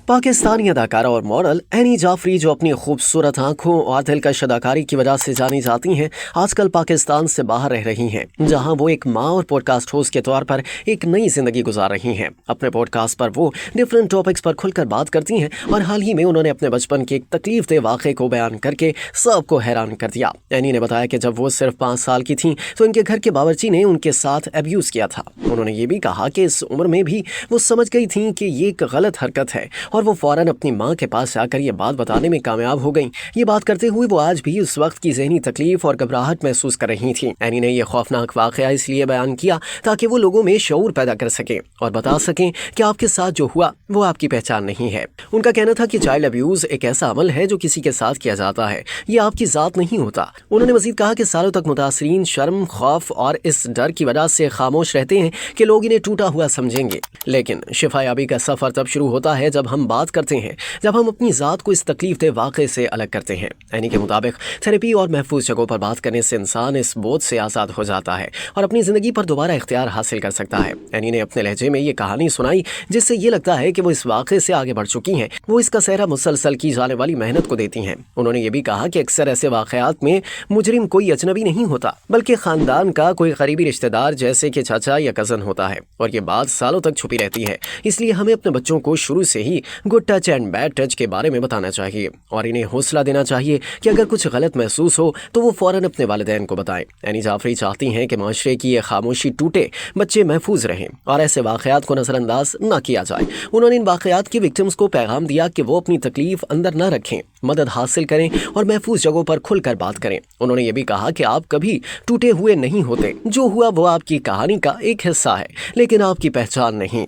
पाकिस्तानी अदाकारा और model any Jafri, जो अपनी खूबसूरत आंखों और दिलकश अदाकारी की वजह से जानी जाती हैं, आजकल पाकिस्तान से बाहर रह रही हैं, जहां वो एक माँ और पॉडकास्ट होस्ट के तौर पर एक नई जिंदगी गुजार रही हैं। अपने पॉडकास्ट पर वो डिफरेंट टॉपिक्स पर खुलकर बात करती हैं और हाल ही में उन्होंने अपने बचपन के एक तकलीफ-दह वाक़े को बयान करके सबको हैरान कर दिया। एनी ने बताया कि जब वो सिर्फ 5 साल की थीं तो इनके घर के बावर्ची ने उनके साथ अब्यूज़ किया था। उन्होंने ये भी कहा कि इस उम्र में भी वो समझ गई थीं कि ये एक गलत हरकत है और वो फौरन अपनी माँ के पास जाकर ये बात बताने में कामयाब हो गईं। ये बात करते हुए वो आज भी उस वक्त की ज़हनी तकलीफ और घबराहट महसूस कर रही थीं। एनी ने यह खौफनाक वाक़या इसलिए बयान किया ताकि वो लोगों में शऊर पैदा कर सकें और बता सकें कि आपके साथ जो हुआ वो आपकी पहचान नहीं है। उनका कहना था कि चाइल्ड अब्यूज़ एक ऐसा अमल है जो किसी के साथ किया जाता है, ये आपकी ज़ात नहीं होता। उन्होंने मज़ीद कहा कि सालों तक मुतासरीन शर्म, खौफ और इस डर की वजह से खामोश रहते हैं कि लोग इन्हें टूटा हुआ समझेंगे, लेकिन शिफायाबी का सफ़र तब शुरू होता है जब हम बात करते हैं, जब हम अपनी ज़ात को इस तकलीफ-दह वाक़े से अलग करते हैं। एनी के मुताबिक थेरेपी और महफूज जगहों पर बात करने से इंसान इस बोझ से आज़ाद हो जाता है और अपनी ज़िंदगी पर दोबारा इख्तियार हासिल कर सकता है। एनी ने अपने लहजे में ये कहानी सुनाई जिससे ये लगता है कि वो इस वाक़े से आगे बढ़ चुकी हैं। वो इसका सेहरा मुसलसल की जाने वाली मेहनत को देती हैं। उन्होंने ये भी कहा कि अक्सर ऐसे वाक़यात में मुजरिम कोई अजनबी नहीं होता, बल्कि ख़ानदान का कोई करीबी रिश्तेदार जैसे कि चाचा या कज़न होता है और ये बात सालों तक छुपी रहती है। इसलिए हमें अपने बच्चों को शुरू से ही good touch and bad touch के बारे में बताना चाहिए और इन्हें हौसला देना चाहिए कि अगर कुछ गलत महसूस हो तो वो फ़ौरन अपने वालिदैन को बताएं। एनी जाफरी चाहती हैं कि माशरे की ये खामोशी टूटे, बच्चे महफूज रहें और ऐसे वाक़यात को नज़रअंदाज न किया जाए। उन्होंने इन वाक़यात की विक्टिम्स को पैगाम दिया कि वो अपनी तकलीफ अंदर न रखें, मदद हासिल करें और महफूज जगहों पर खुलकर बात करें। उन्होंने ये भी कहा कि आप कभी टूटे हुए नहीं होते, जो हुआ वो आपकी कहानी का एक हिस्सा है, लेकिन आपकी पहचान नहीं।